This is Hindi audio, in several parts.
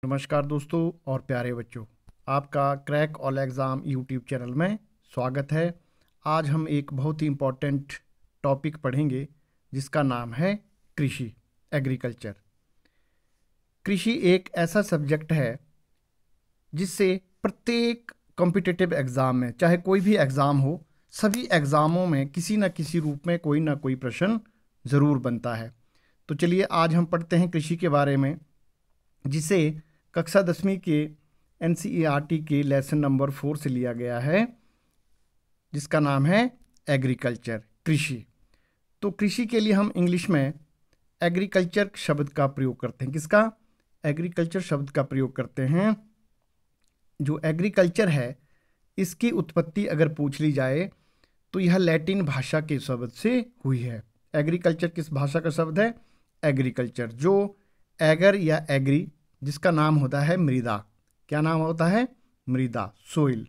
नमस्कार दोस्तों और प्यारे बच्चों, आपका crack all exam YouTube channel में स्वागत है। आज हम एक बहुत ही इम्पोर्टेंट टॉपिक पढ़ेंगे जिसका नाम है कृषि, एग्रीकल्चर। कृषि एक ऐसा सब्जेक्ट है जिससे प्रत्येक कॉम्पिटिटिव एग्ज़ाम में, चाहे कोई भी एग्ज़ाम हो, सभी एग्ज़ामों में किसी न किसी रूप में कोई ना कोई प्रश्न ज़रूर बनता है। तो चलिए आज हम पढ़ते हैं कृषि के बारे में, जिसे कक्षा 10वीं के NCERT के लेसन नंबर 4 से लिया गया है, जिसका नाम है एग्रीकल्चर, कृषि। तो कृषि के लिए हम इंग्लिश में एग्रीकल्चर शब्द का प्रयोग करते हैं। किसका? एग्रीकल्चर शब्द का प्रयोग करते हैं। जो एग्रीकल्चर है, इसकी उत्पत्ति अगर पूछ ली जाए तो यह लैटिन भाषा के शब्द से हुई है। एग्रीकल्चर किस भाषा का शब्द है? एग्रीकल्चर। जो एगर या एग्री, जिसका नाम होता है मृदा। क्या नाम होता है? मृदा, सोइल।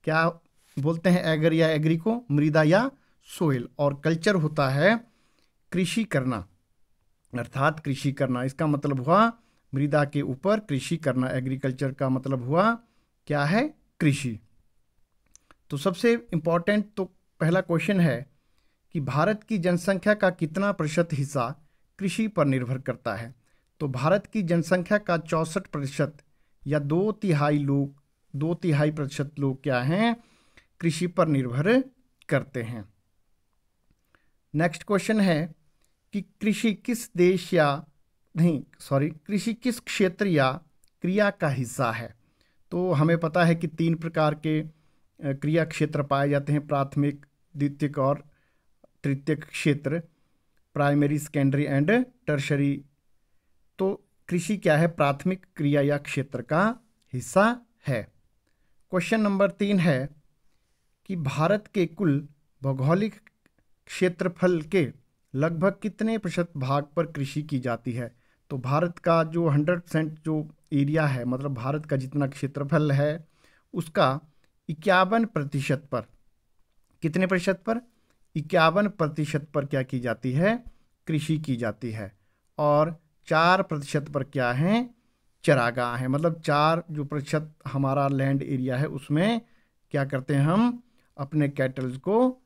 क्या बोलते हैं एगर या एग्री को? मृदा या सोइल। और कल्चर होता है कृषि करना, अर्थात कृषि करना। इसका मतलब हुआ मृदा के ऊपर कृषि करना। एग्रीकल्चर का मतलब हुआ क्या है? कृषि। तो सबसे इम्पोर्टेंट तो पहला क्वेश्चन है कि भारत की जनसंख्या का कितना प्रतिशत हिस्सा कृषि पर निर्भर करता है? तो भारत की जनसंख्या का 64% या 2/3 प्रतिशत लोग क्या हैं? कृषि पर निर्भर करते हैं। नेक्स्ट क्वेश्चन है कि कृषि किस क्षेत्र या क्रिया का हिस्सा है? तो हमें पता है कि 3 प्रकार के क्रिया क्षेत्र पाए जाते हैं: प्राथमिक, द्वितीयक और तृतीयक क्षेत्र, प्राइमरी, सेकेंडरी एंड टर्शरी। तो कृषि क्या है? प्राथमिक क्रिया या क्षेत्र का हिस्सा है। क्वेश्चन नंबर 3 है कि भारत के कुल भौगोलिक क्षेत्रफल के लगभग कितने प्रतिशत भाग पर कृषि की जाती है? तो भारत का जो 100% जो एरिया है, मतलब भारत का जितना क्षेत्रफल है, उसका 51% पर, कितने प्रतिशत पर? 51% पर क्या की जाती है? कृषि की जाती है। और 4% पर क्या है? चरागाह है। मतलब 4% हमारा लैंड एरिया है, उसमें क्या करते हैं? हम अपने कैटल्स को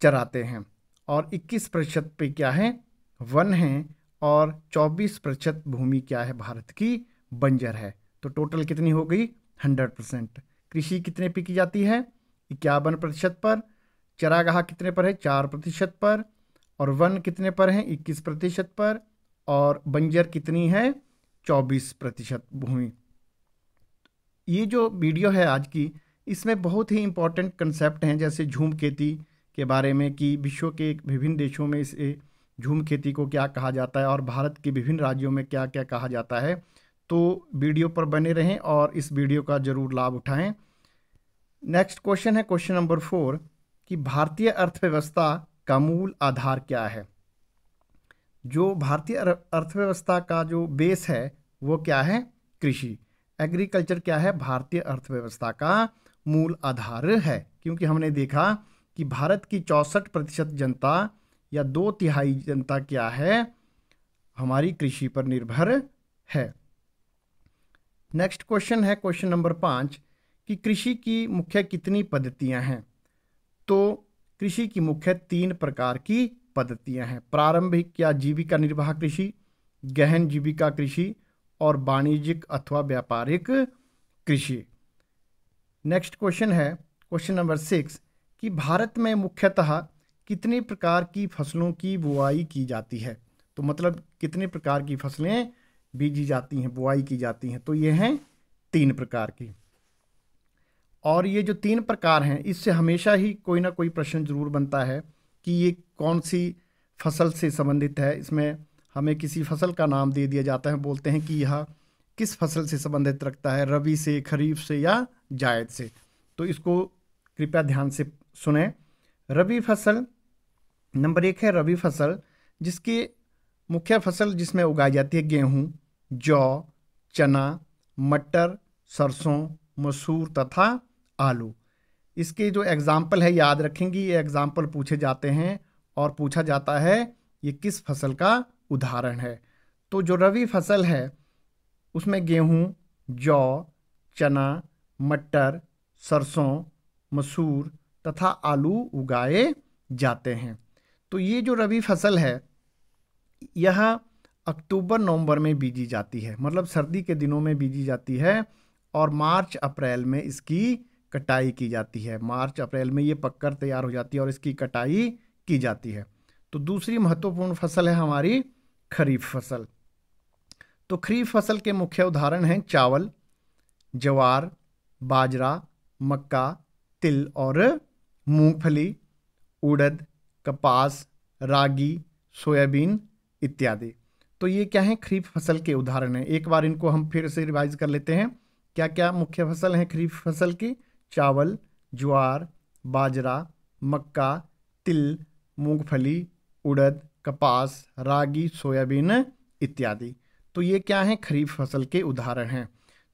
चराते हैं। और 21% पे क्या है? वन है। और 24% भूमि क्या है? भारत की बंजर है। तो टोटल कितनी हो गई? 100%। कृषि कितने पे की जाती है? 51% पर। चरागाह कितने पर है? 4% पर। और वन कितने पर है? 21% पर। और बंजर कितनी है? 24% भूमि। ये जो वीडियो है आज की, इसमें बहुत ही इम्पोर्टेंट कंसेप्ट हैं, जैसे झूम खेती के बारे में कि विश्व के विभिन्न देशों में इसे झूम खेती को क्या कहा जाता है और भारत के विभिन्न राज्यों में क्या क्या कहा जाता है। तो वीडियो पर बने रहें और इस वीडियो का जरूर लाभ उठाएं। नेक्स्ट क्वेश्चन है क्वेश्चन नंबर 4 कि भारतीय अर्थव्यवस्था का मूल आधार क्या है? जो भारतीय अर्थव्यवस्था का जो बेस है वो क्या है? कृषि। एग्रीकल्चर क्या है? भारतीय अर्थव्यवस्था का मूल आधार है। क्योंकि हमने देखा कि भारत की 64% जनता या 2/3 जनता क्या है? हमारी कृषि पर निर्भर है। नेक्स्ट क्वेश्चन है क्वेश्चन नंबर 5 कि कृषि की मुख्य कितनी पद्धतियां हैं? तो कृषि की मुख्य 3 प्रकार की पद्धतियां हैं: प्रारंभिक या जीविका निर्वाह कृषि, गहन जीविका कृषि और वाणिज्यिक अथवा व्यापारिक कृषि। नेक्स्ट क्वेश्चन है क्वेश्चन नंबर 6 कि भारत में मुख्यतः कितने प्रकार की फसलों की बुआई की जाती है? तो मतलब कितने प्रकार की फसलें बीजी जाती हैं, बुआई की जाती हैं? तो ये हैं 3 प्रकार की। और ये जो 3 प्रकार हैं, इससे हमेशा ही कोई ना कोई प्रश्न जरूर बनता है कि ये कौन सी फसल से संबंधित है। इसमें हमें किसी फसल का नाम दे दिया जाता है, बोलते हैं कि यह किस फसल से संबंधित रखता है, रबी से, खरीफ से या जायद से। तो इसको कृपया ध्यान से सुने। रबी फसल नंबर 1 है रबी फसल, जिसकी मुख्य फसल जिसमें उगाई जाती है गेहूँ, जौ, चना, मटर, सरसों, मसूर तथा आलू। इसके जो एग्जाम्पल है याद रखेंगी, ये एग्जाम्पल पूछे जाते हैं और पूछा जाता है ये किस फसल का उदाहरण है। तो जो रबी फसल है उसमें गेहूँ, जौ, चना, मटर, सरसों, मसूर तथा आलू उगाए जाते हैं। तो ये जो रबी फसल है यह अक्टूबर नवंबर में बीजी जाती है, मतलब सर्दी के दिनों में बीजी जाती है और मार्च अप्रैल में इसकी कटाई की जाती है। मार्च अप्रैल में ये पककर तैयार हो जाती है और इसकी कटाई की जाती है। तो दूसरी महत्वपूर्ण फसल है हमारी खरीफ फसल। तो खरीफ फसल के मुख्य उदाहरण हैं चावल, ज्वार, बाजरा, मक्का, तिल और मूंगफली, उड़द, कपास, रागी, सोयाबीन इत्यादि। तो ये क्या है, खरीफ फसल के उदाहरण हैं। एक बार इनको हम फिर से रिवाइज कर लेते हैं। क्या क्या मुख्य फसल हैं खरीफ फसल की? चावल, ज्वार, बाजरा, मक्का, तिल, मूंगफली, उड़द, कपास, रागी, सोयाबीन इत्यादि। तो ये क्या है, खरीफ फसल के उदाहरण हैं।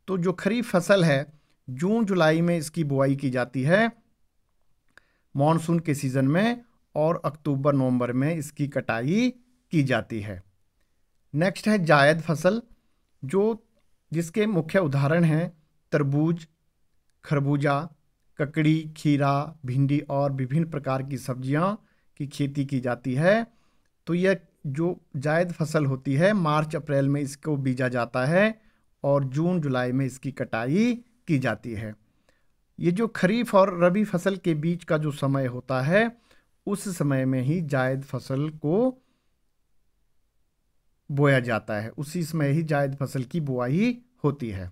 तो जो खरीफ फसल है जून जुलाई में इसकी बुआई की जाती है मॉनसून के सीजन में, और अक्टूबर नवंबर में इसकी कटाई की जाती है। नेक्स्ट है जायद फसल, जिसके मुख्य उदाहरण हैं तरबूज, खरबूजा, ककड़ी, खीरा, भिंडी और विभिन्न प्रकार की सब्जियां की खेती की जाती है। तो यह जो जायद फसल होती है मार्च अप्रैल में इसको बीजा जाता है और जून जुलाई में इसकी कटाई की जाती है। ये जो खरीफ और रबी फसल के बीच का जो समय होता है उस समय में ही जायद फसल को बोया जाता है, उसी समय ही जायद फसल की बुआई होती है।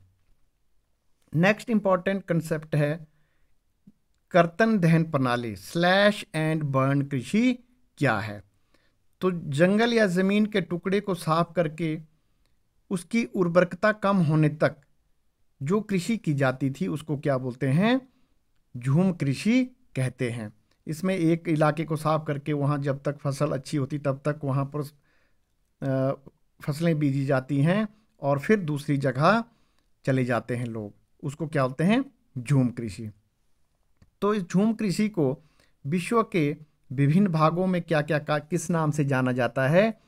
नेक्स्ट इंपॉर्टेंट कंसेप्ट है कर्तन दहन प्रणाली, स्लैश एंड बर्न कृषि क्या है? तो जंगल या जमीन के टुकड़े को साफ करके उसकी उर्वरकता कम होने तक जो कृषि की जाती थी उसको क्या बोलते हैं? झूम कृषि कहते हैं। इसमें एक इलाके को साफ करके वहाँ जब तक फसल अच्छी होती तब तक वहाँ पर फसलें बीजी जाती हैं और फिर दूसरी जगह चले जाते हैं लोग, उसको क्या बोलते हैं? झूम कृषि। तो इस झूम कृषि को विश्व के विभिन्न भागों में क्या क्या किस नाम से जाना जाता है,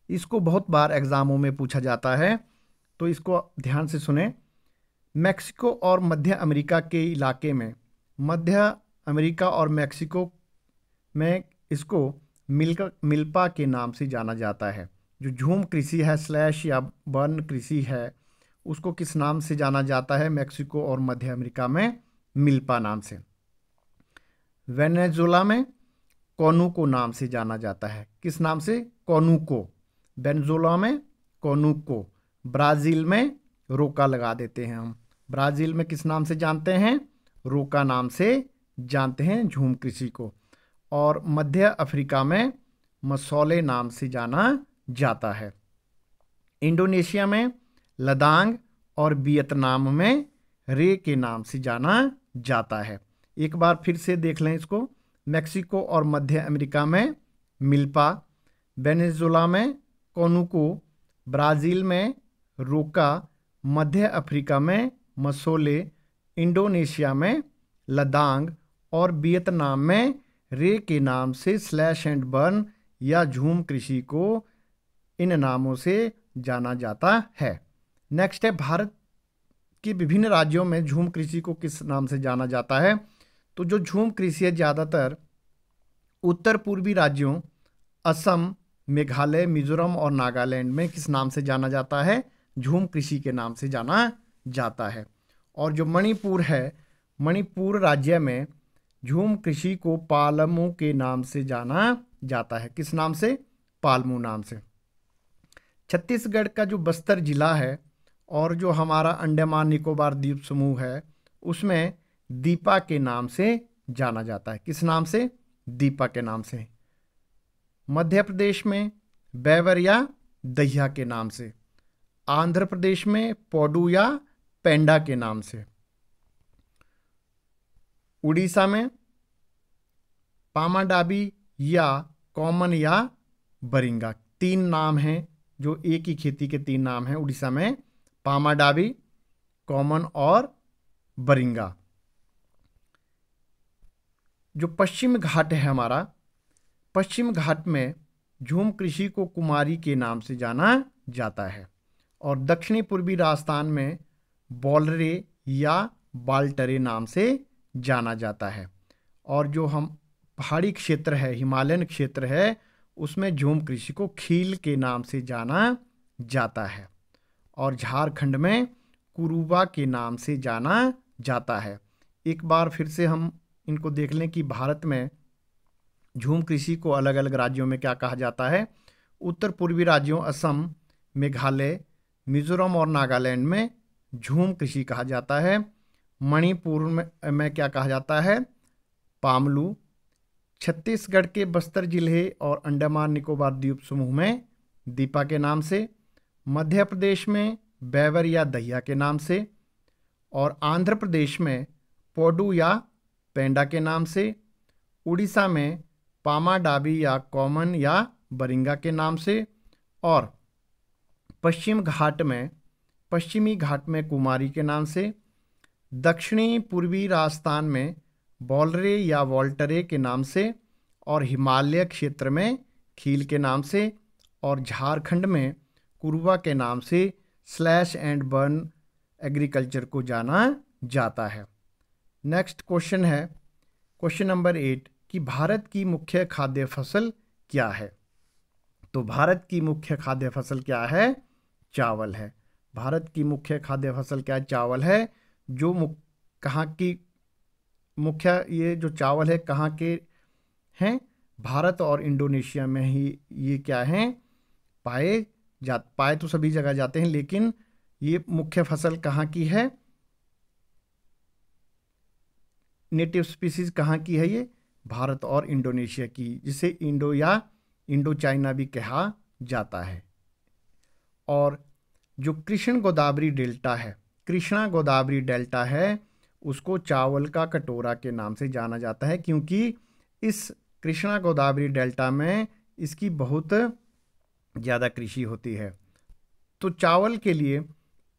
इसको बहुत बार एग्जामों में पूछा जाता है, तो इसको ध्यान से सुने। मैक्सिको और मध्य अमेरिका के इलाके में, मध्य अमेरिका और मैक्सिको में इसको मिल्पा के नाम से जाना जाता है। जो झूम कृषि है, स्लैश या बर्न कृषि है, उसको किस नाम से जाना जाता है? मैक्सिको और मध्य अमेरिका में मिल्पा नाम से। वेनेजुएला में कोनुको नाम से जाना जाता है। किस नाम से? कोनुको। वेनेजुएला में कोनुको। ब्राज़ील में रोका लगा देते हैं हम। ब्राज़ील में किस नाम से जानते हैं? रोका नाम से जानते हैं झूम कृषि को। और मध्य अफ्रीका में मसौले नाम से जाना जाता है। इंडोनेशिया में लदांग और वियतनाम में रे के नाम से जाना जाता है। एक बार फिर से देख लें इसको। मैक्सिको और मध्य अमेरिका में मिल्पा, वेनेजुएला में कोनुको, ब्राज़ील में रोका, मध्य अफ्रीका में मसोले, इंडोनेशिया में लदांग और वियतनाम में रे के नाम से स्लैश एंड बर्न या झूम कृषि को इन नामों से जाना जाता है। नेक्स्ट है भारत के विभिन्न राज्यों में झूम कृषि को किस नाम से जाना जाता है? तो जो झूम कृषि है ज़्यादातर उत्तर पूर्वी राज्यों असम, मेघालय, मिजोरम और नागालैंड में किस नाम से जाना जाता है? झूम कृषि के नाम से जाना जाता है। और जो मणिपुर है, मणिपुर राज्य में झूम कृषि को पालमू के नाम से जाना जाता है। किस नाम से? पालमू नाम से। छत्तीसगढ़ का जो बस्तर जिला है और जो हमारा अंडमान निकोबार द्वीप समूह है उसमें दीपा के नाम से जाना जाता है। किस नाम से? दीपा के नाम से। मध्य प्रदेश में बैवर या दहिया के नाम से। आंध्र प्रदेश में पोडू या पेंडा के नाम से। उड़ीसा में पामाडाबी या कॉमन या बरिंगा। 3 नाम हैं जो एक ही खेती के 3 नाम हैं उड़ीसा में, पामाडाबी, कॉमन और बरिंगा। जो पश्चिम घाट है हमारा, पश्चिम घाट में झूम कृषि को कुमारी के नाम से जाना जाता है। और दक्षिणी पूर्वी राजस्थान में बॉलरे या बाल्टरे नाम से जाना जाता है। और जो हम पहाड़ी क्षेत्र है, हिमालयन क्षेत्र है, उसमें झूम कृषि को खील के नाम से जाना जाता है। और झारखंड में कुरुबा के नाम से जाना जाता है। एक बार फिर से हम इनको देख लें कि भारत में झूम कृषि को अलग अलग राज्यों में क्या कहा जाता है। उत्तर पूर्वी राज्यों असम, मेघालय, मिजोरम और नागालैंड में झूम कृषि कहा जाता है। मणिपुर में क्या कहा जाता है, पामलू। छत्तीसगढ़ के बस्तर जिले और अंडमान निकोबार द्वीप समूह में दीपा के नाम से। मध्य प्रदेश में बैवर या दहिया के नाम से। और आंध्र प्रदेश में पोडू या पेंडा के नाम से। उड़ीसा में पामा डाबी या कॉमन या बरिंगा के नाम से। और पश्चिमी घाट में कुमारी के नाम से। दक्षिणी पूर्वी राजस्थान में बॉलरे या वॉल्टरे के नाम से। और हिमालय क्षेत्र में खील के नाम से। और झारखंड में कुरुबा के नाम से स्लैश एंड बर्न एग्रीकल्चर को जाना जाता है। नेक्स्ट क्वेश्चन है क्वेश्चन नंबर 8 कि भारत की मुख्य खाद्य फसल क्या है। तो भारत की मुख्य खाद्य फसल क्या है, चावल है। भारत की मुख्य खाद्य फसल क्या है, चावल है। जो कहाँ की मुख्य ये जो चावल है कहाँ के हैं, भारत और इंडोनेशिया में ही ये क्या हैं पाए तो सभी जगह जाते हैं, लेकिन ये मुख्य फसल कहाँ की है, नेटिव स्पीसीज कहाँ की है, ये भारत और इंडोनेशिया की, जिसे इंडो या इंडो चाइना भी कहा जाता है। और जो कृष्णा गोदावरी डेल्टा है उसको चावल का कटोरा के नाम से जाना जाता है, क्योंकि इस कृष्णा गोदावरी डेल्टा में इसकी बहुत ज़्यादा कृषि होती है। तो चावल के लिए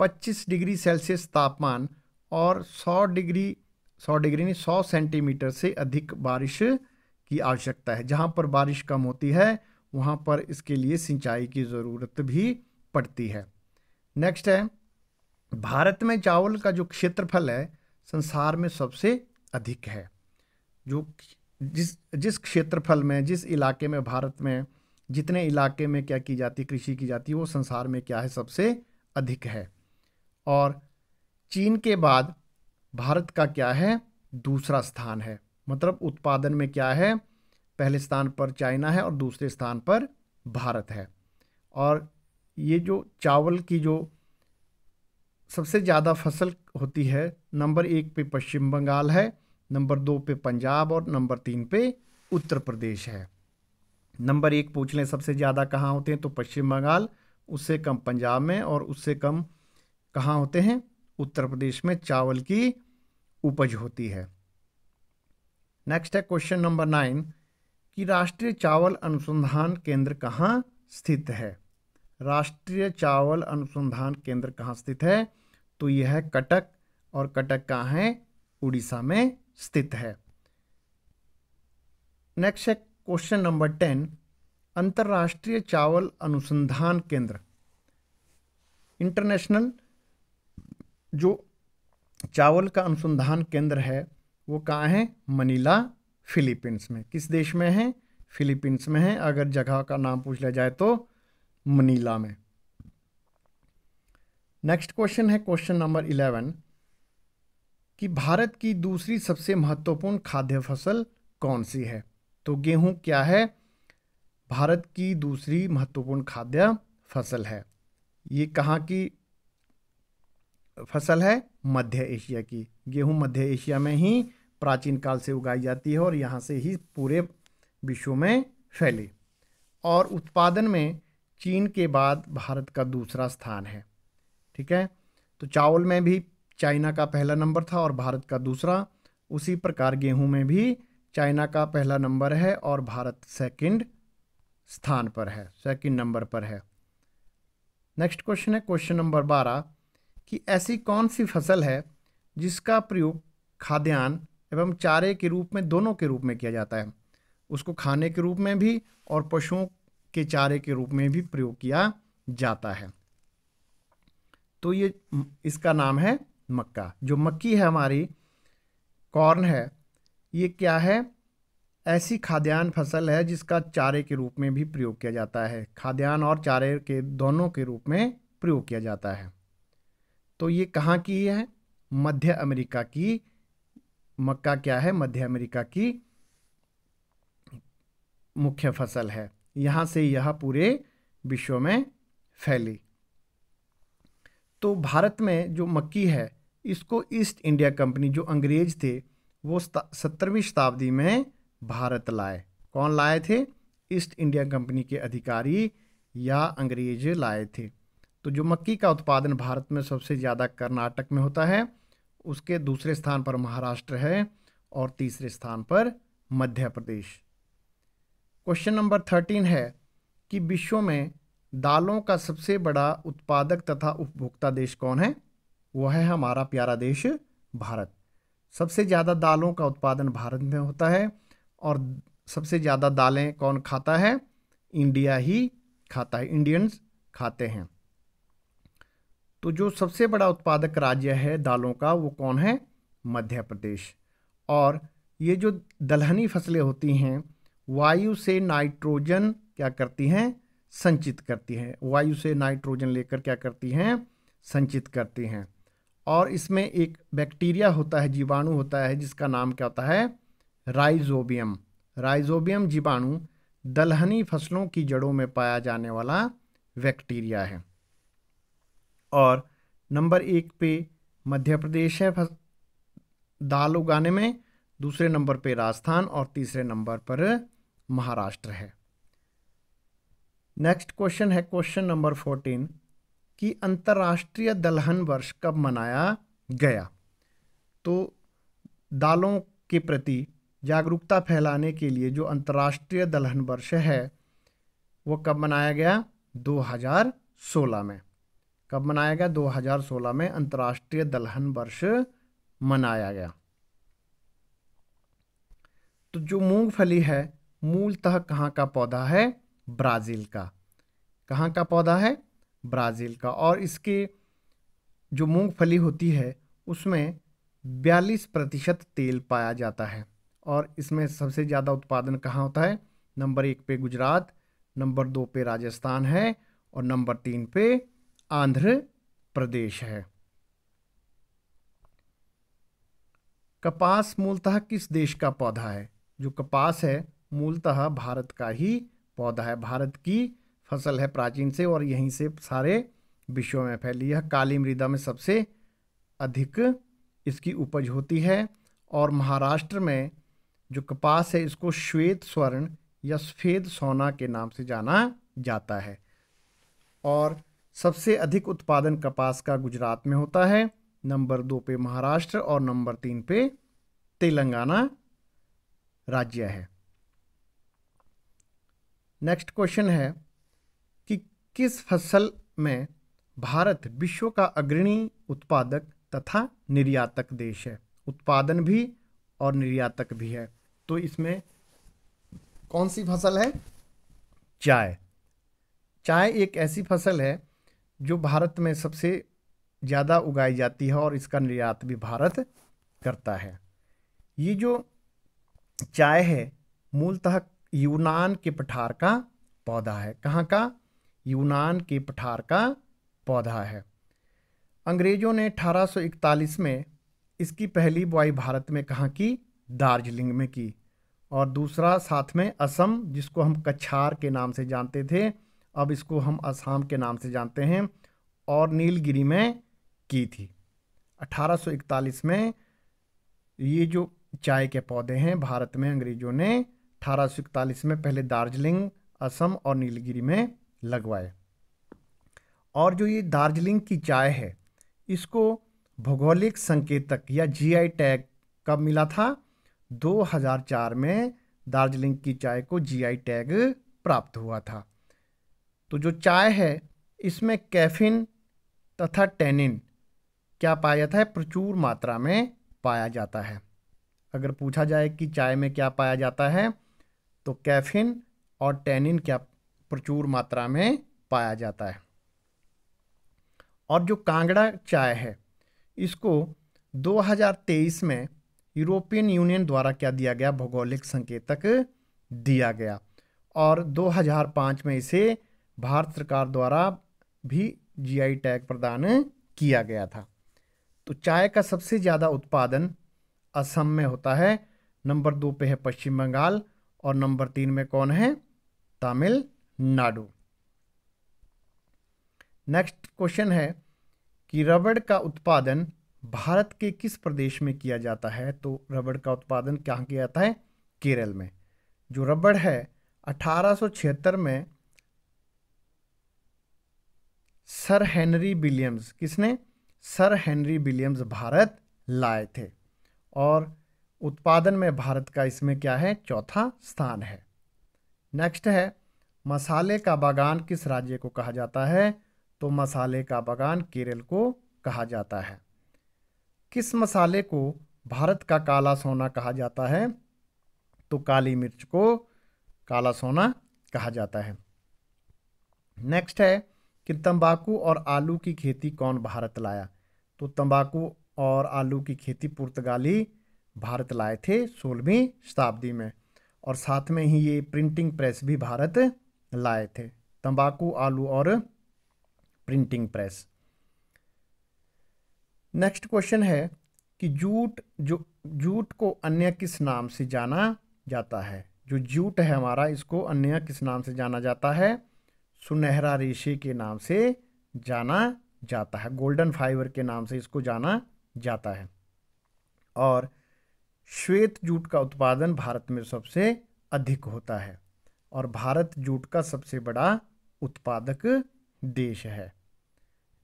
25 डिग्री सेल्सियस तापमान और 100 सेंटीमीटर से अधिक बारिश की आवश्यकता है। जहाँ पर बारिश कम होती है वहाँ पर इसके लिए सिंचाई की ज़रूरत भी पड़ती है। नेक्स्ट है, भारत में चावल का जो क्षेत्रफल है संसार में सबसे अधिक है। जो जिस क्षेत्रफल में, जिस इलाके में, भारत में जितने इलाके में क्या की जाती, कृषि की जाती है, वो संसार में क्या है, सबसे अधिक है। और चीन के बाद भारत का क्या है, दूसरा स्थान है। मतलब उत्पादन में क्या है, पहले स्थान पर चाइना है और दूसरे स्थान पर भारत है। और ये जो चावल की जो सबसे ज़्यादा फसल होती है, नंबर 1 पे पश्चिम बंगाल है, नंबर 2 पे पंजाब और नंबर 3 पे उत्तर प्रदेश है। नंबर 1 पूछ लें सबसे ज़्यादा कहाँ होते हैं, तो पश्चिम बंगाल, उससे कम पंजाब में और उससे कम कहाँ होते हैं, उत्तर प्रदेश में चावल की उपज होती है। नेक्स्ट है क्वेश्चन नंबर 9 कि राष्ट्रीय चावल अनुसंधान केंद्र कहाँ स्थित है। राष्ट्रीय चावल अनुसंधान केंद्र कहाँ स्थित है, तो यह है कटक, और कटक कहाँ है, उड़ीसा में स्थित है। नेक्स्ट है क्वेश्चन नंबर 10 अंतर्राष्ट्रीय चावल अनुसंधान केंद्र, इंटरनेशनल जो चावल का अनुसंधान केंद्र है वो कहाँ है, मनीला, फिलीपींस में। किस देश में है, फिलीपींस में है। अगर जगह का नाम पूछ लिया जाए तो मनीला में। नेक्स्ट क्वेश्चन है क्वेश्चन नंबर 11 कि भारत की दूसरी सबसे महत्वपूर्ण खाद्य फसल कौन सी है। तो गेहूं क्या है, भारत की दूसरी महत्वपूर्ण खाद्य फसल है। ये कहाँ की फसल है, मध्य एशिया की। गेहूं मध्य एशिया में ही प्राचीन काल से उगाई जाती है और यहाँ से ही पूरे विश्व में फैली। और उत्पादन में चीन के बाद भारत का दूसरा स्थान है। ठीक है, तो चावल में भी चाइना का पहला नंबर था और भारत का दूसरा। उसी प्रकार गेहूं में भी चाइना का पहला नंबर है और भारत सेकंड स्थान पर है, सेकंड नंबर पर है। नेक्स्ट क्वेश्चन है क्वेश्चन नंबर 12 कि ऐसी कौन सी फसल है जिसका प्रयोग खाद्यान्न एवं चारे के रूप में, दोनों के रूप में किया जाता है। उसको खाने के रूप में भी और पशुओं के चारे के रूप में भी प्रयोग किया जाता है। तो ये इसका नाम है मक्का। जो मक्की है हमारी, कॉर्न है, ये क्या है? ऐसी खाद्यान्न फसल है जिसका चारे के रूप में भी प्रयोग किया जाता है। खाद्यान्न और चारे के दोनों के रूप में प्रयोग किया जाता है। तो ये कहाँ की है? मध्य अमेरिका की। मक्का क्या है? मध्य अमेरिका की मुख्य फसल है। यहाँ से यह पूरे विश्व में फैली। तो भारत में जो मक्की है, इसको ईस्ट इंडिया कंपनी, जो अंग्रेज थे, वो 17वीं शताब्दी में भारत लाए। कौन लाए थे? ईस्ट इंडिया कंपनी के अधिकारी या अंग्रेज लाए थे। तो जो मक्की का उत्पादन भारत में सबसे ज़्यादा कर्नाटक में होता है, उसके दूसरे स्थान पर महाराष्ट्र है और तीसरे स्थान पर मध्य प्रदेश। क्वेश्चन नंबर 13 है कि विश्व में दालों का सबसे बड़ा उत्पादक तथा उपभोक्ता देश कौन है? वह है हमारा प्यारा देश भारत। सबसे ज़्यादा दालों का उत्पादन भारत में होता है और सबसे ज़्यादा दालें कौन खाता है? इंडिया ही खाता है, इंडियंस खाते हैं। तो जो सबसे बड़ा उत्पादक राज्य है दालों का, वो कौन है? मध्य प्रदेश। और ये जो दलहनी फसलें होती हैं, वायु से नाइट्रोजन क्या करती हैं? संचित करती हैं। वायु से नाइट्रोजन लेकर क्या करती हैं? संचित करती हैं। और इसमें एक बैक्टीरिया होता है, जीवाणु होता है, जिसका नाम क्या होता है? राइजोबियम। राइजोबियम जीवाणु दलहनी फसलों की जड़ों में पाया जाने वाला बैक्टीरिया है। और नंबर 1 पे मध्य प्रदेश है दाल उगाने में, दूसरे नंबर पे राजस्थान और तीसरे नंबर पर महाराष्ट्र है। नेक्स्ट क्वेश्चन है क्वेश्चन नंबर 14 कि अंतर्राष्ट्रीय दलहन वर्ष कब मनाया गया? तो दालों के प्रति जागरूकता फैलाने के लिए जो अंतर्राष्ट्रीय दलहन वर्ष है, वो कब मनाया गया? 2016 में। कब मनाया गया? 2016 में अंतर्राष्ट्रीय दलहन वर्ष मनाया गया। तो जो मूंगफली है, मूलतः कहाँ का पौधा है? ब्राज़ील का। कहाँ का पौधा है? ब्राज़ील का। और इसके जो मूंगफली होती है, उसमें 42% तेल पाया जाता है। और इसमें सबसे ज़्यादा उत्पादन कहाँ होता है? नंबर 1 पे गुजरात, नंबर 2 पे राजस्थान है और नंबर 3 पे आंध्र प्रदेश है। कपास मूलतः किस देश का पौधा है? जो कपास है मूलतः भारत का ही पौधा है। भारत की फसल है प्राचीन से और यहीं से सारे विश्व में फैली। यह काली मृदा में सबसे अधिक इसकी उपज होती है। और महाराष्ट्र में जो कपास है, इसको श्वेत स्वर्ण या सफ़ेद सोना के नाम से जाना जाता है। और सबसे अधिक उत्पादन कपास का गुजरात में होता है, नंबर 2 पे महाराष्ट्र और नंबर 3 पे तेलंगाना राज्य है। नेक्स्ट क्वेश्चन है कि किस फसल में भारत विश्व का अग्रणी उत्पादक तथा निर्यातक देश है? उत्पादन भी और निर्यातक भी है। तो इसमें कौन सी फसल है? चाय। चाय एक ऐसी फसल है जो भारत में सबसे ज़्यादा उगाई जाती है और इसका निर्यात भी भारत करता है। ये जो चाय है मूलतः यूनान के पठार का पौधा है। कहाँ का? यूनान के पठार का पौधा है। अंग्रेजों ने 1841 में इसकी पहली बुआई भारत में कहाँ की? दार्जिलिंग में की। और दूसरा साथ में असम, जिसको हम कछार के नाम से जानते थे, अब इसको हम असम के नाम से जानते हैं, और नीलगिरी में की थी। 1841 में ये जो चाय के पौधे हैं भारत में अंग्रेजों ने 1841 में पहले दार्जिलिंग, असम और नीलगिरी में लगवाए। और जो ये दार्जिलिंग की चाय है, इसको भौगोलिक संकेतक या जीआई टैग कब मिला था? 2004 में दार्जिलिंग की चाय को जीआई टैग प्राप्त हुआ था। तो जो चाय है, इसमें कैफीन तथा टैनिन क्या पाया जाता है? प्रचुर मात्रा में पाया जाता है। अगर पूछा जाए कि चाय में क्या पाया जाता है, तो कैफीन और टैनिन क्या प्रचुर मात्रा में पाया जाता है। और जो कांगड़ा चाय है इसको 2023 में यूरोपियन यूनियन द्वारा क्या दिया गया, भौगोलिक संकेतक दिया गया। और 2005 में इसे भारत सरकार द्वारा भी जीआई टैग प्रदान किया गया था। तो चाय का सबसे ज़्यादा उत्पादन असम में होता है, नंबर 2 पे है पश्चिम बंगाल और नंबर 3 में कौन है, तमिलनाडु। नेक्स्ट क्वेश्चन है कि रबड़ का उत्पादन भारत के किस प्रदेश में किया जाता है। तो रबड़ का उत्पादन कहाँ किया जाता है, केरल में। जो रबड़ है 1876 में सर हेनरी विलियम्स, किसने, सर हेनरी विलियम्स भारत लाए थे और उत्पादन में भारत का इसमें क्या है, चौथा स्थान है। नेक्स्ट है मसाले का बागान किस राज्य को कहा जाता है। तो मसाले का बागान केरल को कहा जाता है। किस मसाले को भारत का काला सोना कहा जाता है। तो काली मिर्च को काला सोना कहा जाता है। नेक्स्ट है कि तंबाकू और आलू की खेती कौन भारत लाया। तो तंबाकू और आलू की खेती पुर्तगाली भारत लाए थे 16वीं शताब्दी में, और साथ में ही ये प्रिंटिंग प्रेस भी भारत लाए थे। तंबाकू, आलू और प्रिंटिंग प्रेस। नेक्स्ट क्वेश्चन है कि जूट को अन्य किस नाम से जाना जाता है। जो जूट है हमारा, इसको अन्य किस नाम से जाना जाता है, सुनहरा रेशे के नाम से जाना जाता है, गोल्डन फाइबर के नाम से इसको जाना जाता है। और श्वेत जूट का उत्पादन भारत में सबसे अधिक होता है और भारत जूट का सबसे बड़ा उत्पादक देश है।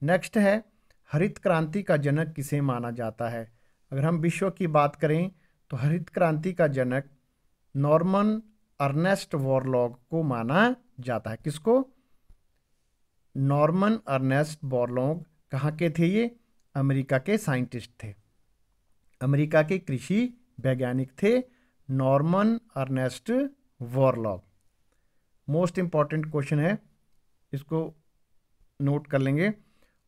नेक्स्ट है हरित क्रांति का जनक किसे माना जाता है। अगर हम विश्व की बात करें तो हरित क्रांति का जनक नॉर्मन अर्नेस्ट बोरलॉग को माना जाता है। किसको, नॉर्मन अर्नेस्ट बोरलॉग। कहाँ के थे ये, अमेरिका के साइंटिस्ट थे, अमेरिका के कृषि वैज्ञानिक थे, Norman Ernest Borlaug. Most important question है, इसको नोट कर लेंगे।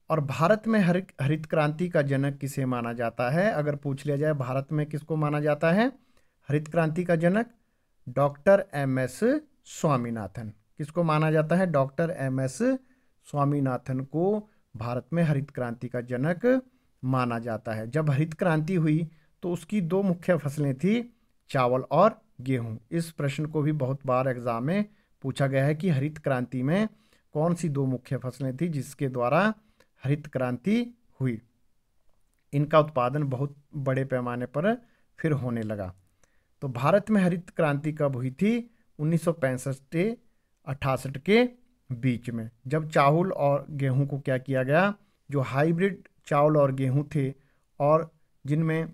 और भारत में हरित क्रांति का जनक किसे माना जाता है। अगर पूछ लिया जाए भारत में किसको माना जाता है हरित क्रांति का जनक, डॉक्टर एम.एस. स्वामीनाथन। किसको माना जाता है, डॉक्टर एम.एस. स्वामीनाथन को भारत में हरित क्रांति का जनक माना जाता है। जब हरित क्रांति हुई तो उसकी दो मुख्य फसलें थी, चावल और गेहूं। इस प्रश्न को भी बहुत बार एग्जाम में पूछा गया है कि हरित क्रांति में कौन सी दो मुख्य फसलें थी जिसके द्वारा हरित क्रांति हुई। इनका उत्पादन बहुत बड़े पैमाने पर फिर होने लगा। तो भारत में हरित क्रांति कब हुई थी, 1965 से 68 के बीच में, जब चावल और गेहूं को क्या किया गया, जो हाइब्रिड चावल और गेहूं थे और जिनमें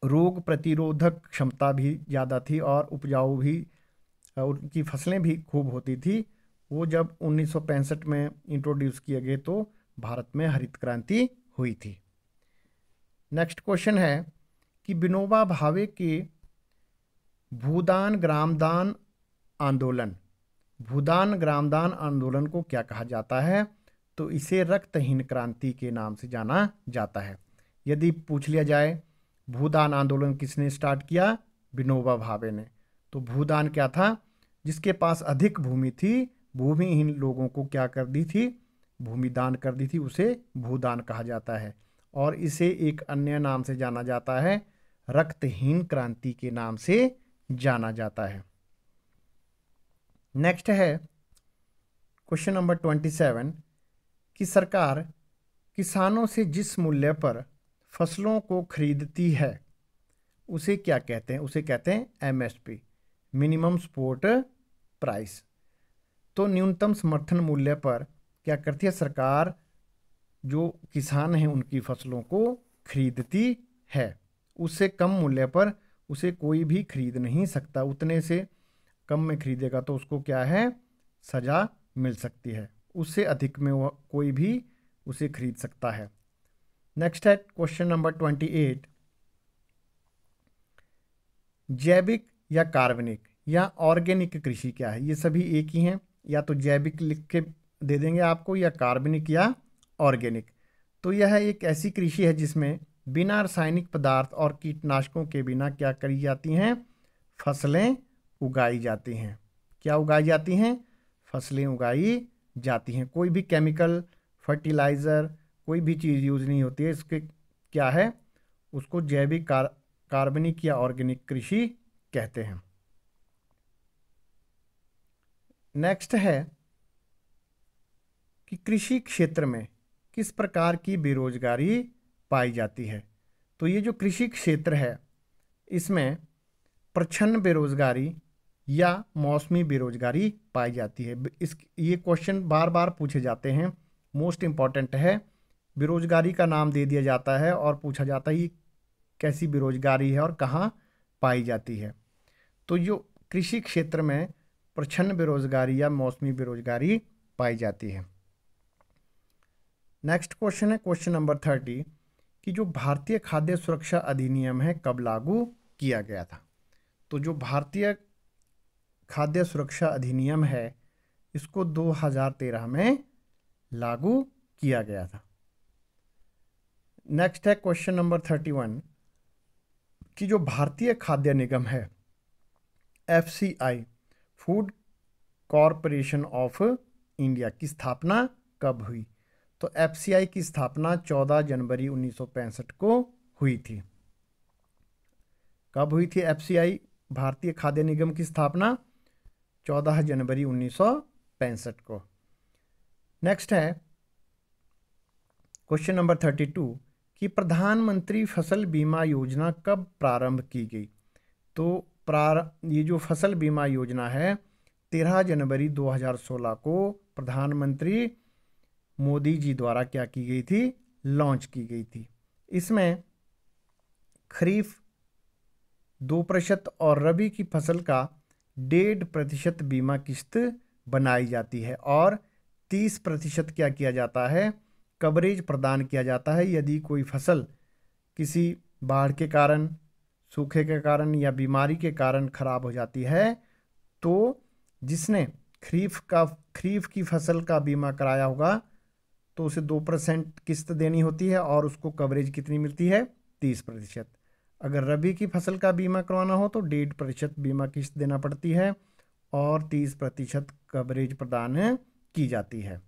रोग प्रतिरोधक क्षमता भी ज़्यादा थी और उपजाऊ भी, उनकी फसलें भी खूब होती थी, वो जब 1965 में इंट्रोड्यूस किए गए तो भारत में हरित क्रांति हुई थी। नेक्स्ट क्वेश्चन है कि विनोबा भावे के भूदान ग्रामदान आंदोलन, भूदान ग्रामदान आंदोलन को क्या कहा जाता है। तो इसे रक्तहीन क्रांति के नाम से जाना जाता है। यदि पूछ लिया जाए भूदान आंदोलन किसने स्टार्ट किया, विनोबा भावे ने, तो भूदान क्या था, जिसके पास अधिक भूमि थी, भूमिहीन लोगों को क्या कर दी थी, भूमि दान कर दी थी, उसे भूदान कहा जाता है। और इसे एक अन्य नाम से जाना जाता है, रक्तहीन क्रांति के नाम से जाना जाता है। नेक्स्ट है क्वेश्चन नंबर 27 कि सरकार किसानों से जिस मूल्य पर फसलों को खरीदती है उसे क्या कहते हैं, उसे कहते हैं एमएसपी, मिनिमम सपोर्ट प्राइस। तो न्यूनतम समर्थन मूल्य पर क्या करती है सरकार, जो किसान हैं उनकी फसलों को खरीदती है। उससे कम मूल्य पर उसे कोई भी खरीद नहीं सकता, उतने से कम में खरीदेगा तो उसको क्या है, सजा मिल सकती है। उससे अधिक में वो कोई भी उसे खरीद सकता है। नेक्स्ट है क्वेश्चन नंबर 28, जैविक या कार्बनिक या ऑर्गेनिक कृषि क्या है। ये सभी एक ही हैं, या तो जैविक लिख के दे देंगे आपको, या कार्बनिक या ऑर्गेनिक। तो यह एक ऐसी कृषि है जिसमें बिना रासायनिक पदार्थ और कीटनाशकों के बिना क्या करी जाती हैं, फसलें उगाई जाती हैं। क्या उगाई जाती हैं, फसलें उगाई जाती हैं। कोई भी केमिकल, फर्टिलाइज़र, कोई भी चीज़ यूज़ नहीं होती है। इसके क्या है, उसको जैविक कार्बनिक या ऑर्गेनिक कृषि कहते हैं। नेक्स्ट है कि कृषि क्षेत्र में किस प्रकार की बेरोजगारी पाई जाती है। तो ये जो कृषि क्षेत्र है इसमें प्रच्छन्न बेरोजगारी या मौसमी बेरोजगारी पाई जाती है। ये क्वेश्चन बार बार पूछे जाते हैं, मोस्ट इम्पॉर्टेंट है। बेरोजगारी का नाम दे दिया जाता है और पूछा जाता है ये कैसी बेरोजगारी है और कहाँ पाई जाती है। तो जो कृषि क्षेत्र में प्रच्छन्न बेरोजगारी या मौसमी बेरोजगारी पाई जाती है। नेक्स्ट क्वेश्चन है क्वेश्चन नंबर 30 कि जो भारतीय खाद्य सुरक्षा अधिनियम है कब लागू किया गया था। तो जो भारतीय खाद्य सुरक्षा अधिनियम है इसको 2013 में लागू किया गया था। नेक्स्ट है क्वेश्चन नंबर 31 कि जो भारतीय खाद्य निगम है FCI, food corporation of India, की स्थापना कब हुई। तो FCI की स्थापना 14 जनवरी 1965 को हुई थी। कब हुई थी FCI, भारतीय खाद्य निगम की स्थापना 14 जनवरी 1965 को। नेक्स्ट है क्वेश्चन नंबर 32 कि प्रधानमंत्री फसल बीमा योजना कब प्रारंभ की गई। तो ये जो फसल बीमा योजना है 13 जनवरी 2016 को प्रधानमंत्री मोदी जी द्वारा क्या की गई थी, लॉन्च की गई थी। इसमें खरीफ 2% और रबी की फसल का 1.5% बीमा किस्त बनाई जाती है और 30% क्या किया जाता है, कवरेज प्रदान किया जाता है यदि कोई फसल किसी बाढ़ के कारण, सूखे के कारण या बीमारी के कारण खराब हो जाती है तो जिसने खरीफ की फसल का बीमा कराया होगा तो उसे 2% किस्त देनी होती है और उसको कवरेज कितनी मिलती है, 30%। अगर रबी की फसल का बीमा करवाना हो तो 1.5% बीमा किस्त देना पड़ती है और 30% कवरेज प्रदान की जाती है।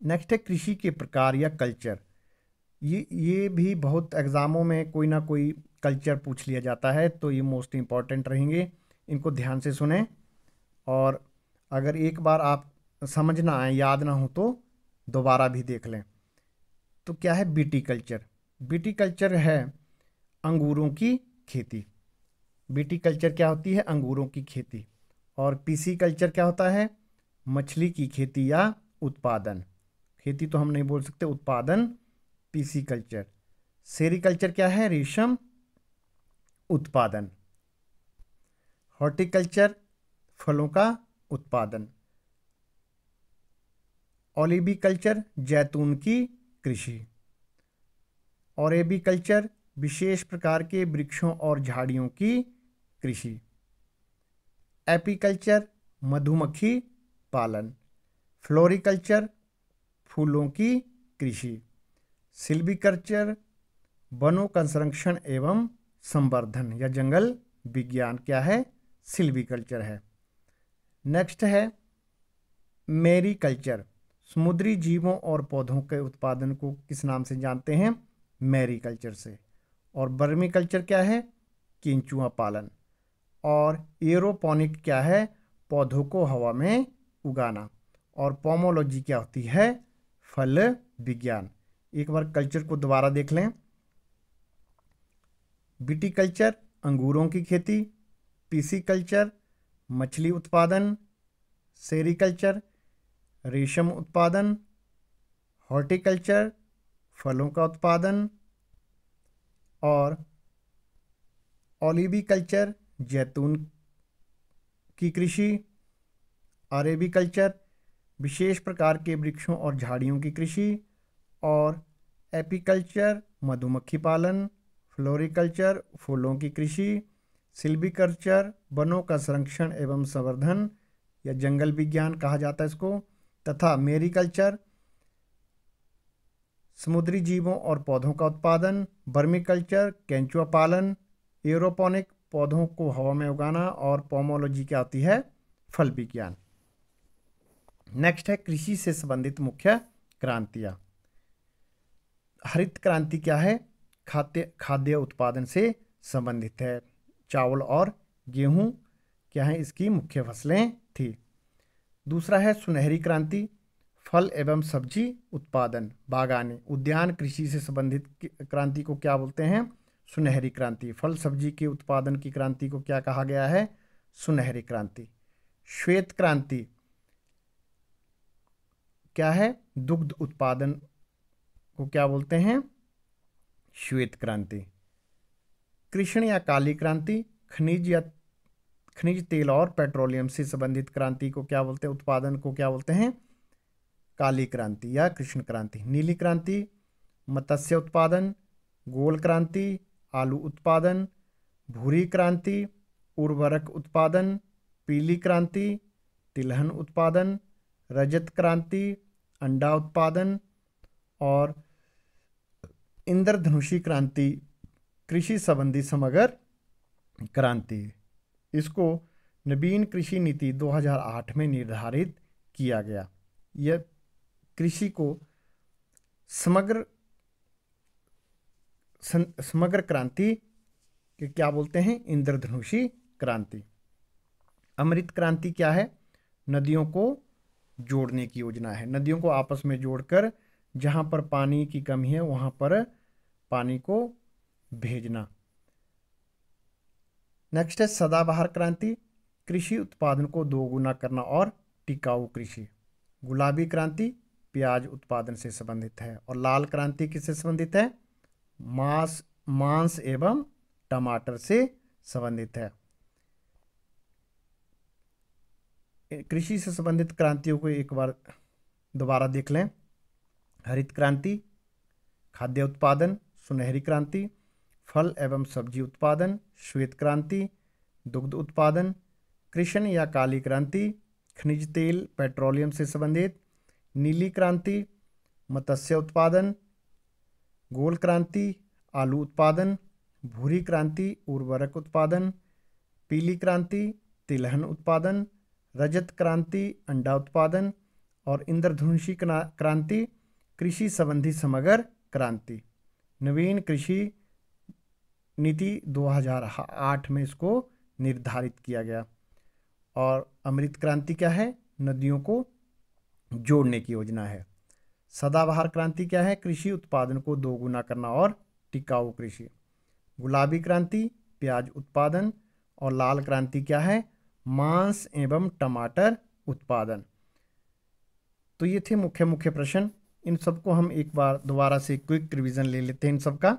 नेक्स्ट है कृषि के प्रकार या कल्चर। ये भी बहुत एग्जामों में कोई ना कोई कल्चर पूछ लिया जाता है, तो ये मोस्ट इम्पॉर्टेंट रहेंगे, इनको ध्यान से सुनें और अगर एक बार आप समझ ना आए, याद ना हो तो दोबारा भी देख लें। तो क्या है विटीकल्चर। विटीकल्चर है अंगूरों की खेती। विटीकल्चर क्या होती है, अंगूरों की खेती। और पीसीकल्चर क्या होता है, मछली की खेती या उत्पादन। खेती तो हम नहीं बोल सकते, उत्पादन पीसीकल्चर। सेरीकल्चर क्या है, रेशम उत्पादन। हॉर्टिकल्चर फलों का उत्पादन। ओलिविकल्चर जैतून की कृषि। और एबीकल्चर विशेष प्रकार के वृक्षों और झाड़ियों की कृषि। एपीकल्चर मधुमक्खी पालन। फ्लोरिकल्चर फूलों की कृषि। सिल्वीकल्चर वनों का संरक्षण एवं संवर्धन या जंगल विज्ञान क्या है, सिल्वीकल्चर है। नेक्स्ट है मैरीकल्चर, समुद्री जीवों और पौधों के उत्पादन को किस नाम से जानते हैं, मैरीकल्चर से। और वर्मीकल्चर क्या है, केंचुआ पालन। और एरोपोनिक क्या है, पौधों को हवा में उगाना। और पोमोलॉजी क्या होती है, फल विज्ञान। एक बार कल्चर को दोबारा देख लें। विटीकल्चर अंगूरों की खेती। पीसीकल्चर मछली उत्पादन। सेरीकल्चर रेशम उत्पादन। हॉर्टिकल्चर फलों का उत्पादन। और ओलिविकल्चर जैतून की कृषि। अरेबिकल्चर विशेष प्रकार के वृक्षों और झाड़ियों की कृषि। और एपीकल्चर मधुमक्खी पालन। फ्लोरिकल्चर फूलों की कृषि। सिल्वीकल्चर वनों का संरक्षण एवं संवर्धन या जंगल विज्ञान कहा जाता है इसको। तथा मैरीकल्चर समुद्री जीवों और पौधों का उत्पादन, वर्मीकल्चर, केंचुआ पालन, एरोपोनिक पौधों को हवा में उगाना, और पोमोलॉजी क्या होती है, फल विज्ञान। नेक्स्ट है कृषि से संबंधित मुख्य क्रांतियां। हरित क्रांति क्या है, खाद्य उत्पादन से संबंधित है। चावल और गेहूं क्या है, इसकी मुख्य फसलें थी। दूसरा है सुनहरी क्रांति, फल एवं सब्जी उत्पादन, बागानी, उद्यान कृषि से संबंधित क्रांति को क्या बोलते हैं, सुनहरी क्रांति। फल सब्जी के उत्पादन की क्रांति को क्या कहा गया है, सुनहरी क्रांति। श्वेत क्रांति क्या है, दुग्ध उत्पादन को क्या बोलते हैं, श्वेत क्रांति। कृष्ण या काली क्रांति, खनिज तेल और पेट्रोलियम से संबंधित क्रांति को क्या बोलते हैं, उत्पादन को क्या बोलते हैं, काली क्रांति या कृष्ण क्रांति। नीली क्रांति, मत्स्य उत्पादन। गोल क्रांति, आलू उत्पादन। भूरी क्रांति, उर्वरक उत्पादन। पीली क्रांति, तिलहन उत्पादन। रजत क्रांति, अंडा उत्पादन। और इंद्रधनुषी क्रांति, कृषि संबंधी समग्र क्रांति। इसको नवीन कृषि नीति 2008 में निर्धारित किया गया। यह कृषि को समग्र क्रांति के क्या बोलते हैं, इंद्रधनुषी क्रांति। अमृत क्रांति क्या है, नदियों को जोड़ने की योजना है। नदियों को आपस में जोड़कर जहाँ पर पानी की कमी है वहाँ पर पानी को भेजना। नेक्स्ट है सदाबहार क्रांति, कृषि उत्पादन को दोगुना करना और टिकाऊ कृषि। गुलाबी क्रांति प्याज उत्पादन से संबंधित है। और लाल क्रांति किससे संबंधित है, मांस एवं टमाटर से संबंधित है। कृषि से संबंधित क्रांतियों को एक बार दोबारा देख लें। हरित क्रांति, खाद्य उत्पादन। सुनहरी क्रांति, फल एवं सब्जी उत्पादन। श्वेत क्रांति, दुग्ध उत्पादन। कृष्ण या काली क्रांति, खनिज तेल पेट्रोलियम से संबंधित। नीली क्रांति, मत्स्य उत्पादन। गोल क्रांति, आलू उत्पादन। भूरी क्रांति, उर्वरक उत्पादन। पीली क्रांति, तिलहन उत्पादन। रजत क्रांति, अंडा उत्पादन। और इंद्रधनुषी क्रांति, कृषि संबंधी समग्र क्रांति। नवीन कृषि नीति 2008 में इसको निर्धारित किया गया। और अमृत क्रांति क्या है, नदियों को जोड़ने की योजना है। सदाबहार क्रांति क्या है, कृषि उत्पादन को दोगुना करना और टिकाऊ कृषि। गुलाबी क्रांति, प्याज उत्पादन। और लाल क्रांति क्या है, मांस एवं टमाटर उत्पादन। तो ये थे मुख्य मुख्य प्रश्न। इन सबको हम एक बार दोबारा से क्विक रिवीजन ले लेते हैं इन सबका।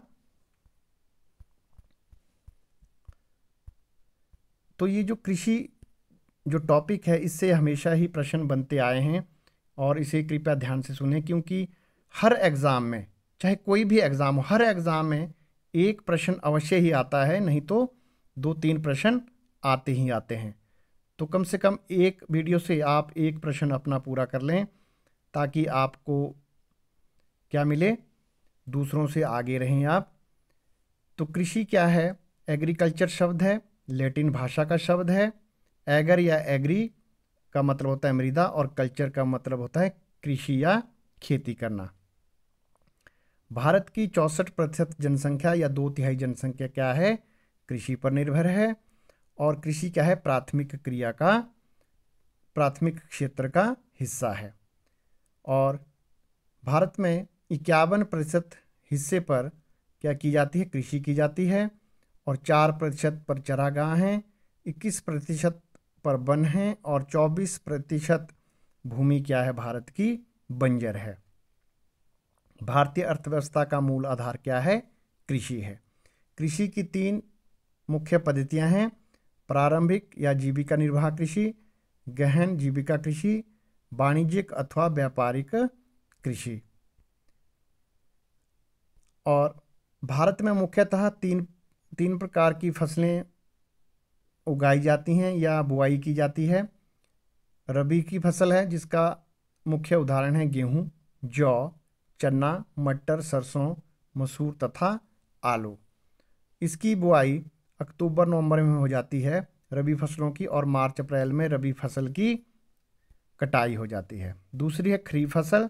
तो ये जो कृषि जो टॉपिक है, इससे हमेशा ही प्रश्न बनते आए हैं और इसे कृपया ध्यान से सुनें, क्योंकि हर एग्ज़ाम में, चाहे कोई भी एग्ज़ाम हो, हर एग्ज़ाम में एक प्रश्न अवश्य ही आता है, नहीं तो 2-3 प्रश्न आते ही आते हैं। तो कम से कम एक वीडियो से आप एक प्रश्न अपना पूरा कर लें, ताकि आपको क्या मिले, दूसरों से आगे रहें आप। तो कृषि क्या है, एग्रीकल्चर शब्द है, लैटिन भाषा का शब्द है। एगर या एग्री का मतलब होता है मृदा, और कल्चर का मतलब होता है कृषि या खेती करना। भारत की 64% जनसंख्या या 2/3 जनसंख्या क्या है, कृषि पर निर्भर है। और कृषि क्या है, प्राथमिक क्षेत्र का हिस्सा है। और भारत में 51% हिस्से पर क्या की जाती है, कृषि की जाती है। और 4% पर चरागाह हैं, 21% पर वन हैं, और 24% भूमि क्या है, भारत की बंजर है। भारतीय अर्थव्यवस्था का मूल आधार क्या है, कृषि है। कृषि की 3 मुख्य पद्धतियां हैं, प्रारंभिक या जीविका निर्वाह कृषि, गहन जीविका कृषि, वाणिज्यिक अथवा व्यापारिक कृषि। और भारत में मुख्यतः तीन प्रकार की फसलें उगाई जाती हैं या बुआई की जाती है। रबी की फसल है, जिसका मुख्य उदाहरण है गेहूं, जौ, चना, मटर, सरसों, मसूर तथा आलू। इसकी बुआई अक्टूबर नवंबर में हो जाती है रबी फसलों की, और मार्च अप्रैल में रबी फसल की कटाई हो जाती है। दूसरी है खरीफ फसल।